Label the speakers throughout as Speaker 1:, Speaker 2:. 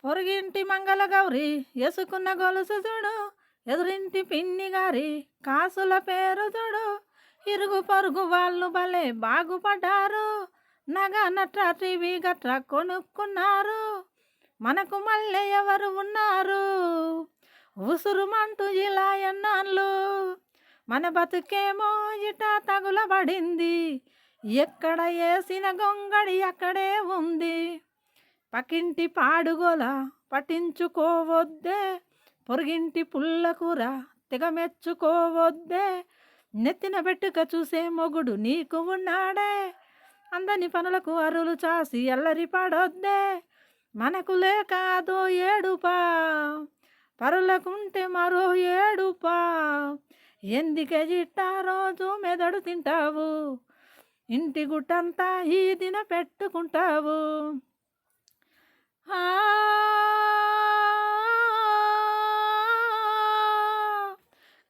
Speaker 1: పొరుగింటి మంగళగౌరి ఎసుకున్న గొలుసు చూడు, ఎదురింటి పిన్ని గారి కాసుల పేరు చూడు. ఇరుగు పొరుగు వాళ్ళు భలే బాగుపడ్డారు, నగ నట్ర టీవీ గట్ర కొనుక్కున్నారు. మనకు మళ్ళీ ఎవరు ఉన్నారు, ఉసురుమంటూ ఇలా ఎన్నాళ్ళు. మన బతుకేమో ఇట తగులబడింది, ఎక్కడ వేసిన గొంగడి అక్కడే ఉంది. పక్కింటి పాడుగోల పట్టించుకోవద్దే, పొరుగింటి పుల్లకూర తెగ మెచ్చుకోవద్దే. నెత్తిన పెట్టుక చూసే మొగుడు నీకు ఉన్నాడే, అందని పనులకు అరులు చాసి అల్లరి పడొద్దే. మనకు లేక అదో ఏడుపా, పరులకుంటే మరో ఏడుపా. ఎందుకే జిట్టా రోజు మెదడు తింటావు, ఇంటి గుట్టంతా ఈ దిన పెట్టుకుంటావు. ఆ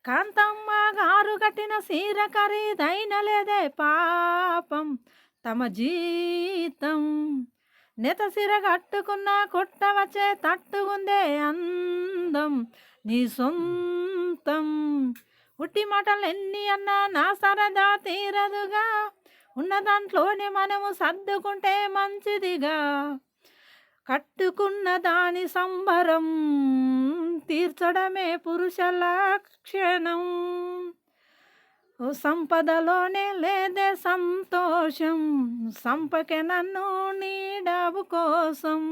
Speaker 1: కాంతమ్మ గారు కట్టిన సీర ఖరీదైన లేదే పాపం తమ జీతం. నెత సిర కట్టుకున్న కొట్టవచ్చే తట్టుకుందే అందం నీ సొంతం. ఉట్టి మాటలు ఎన్ని అన్నా నా సరదా తీరదుగా, ఉన్న దాంట్లోనే మనము సర్దుకుంటే మంచిదిగా. కట్టుకున్న దాని సంబరం తీర్చడమే పురుష లక్షణం. సంపదలోనే లేదే సంతోషం, సంపకే నన్ను నీ డబ్బు కోసం.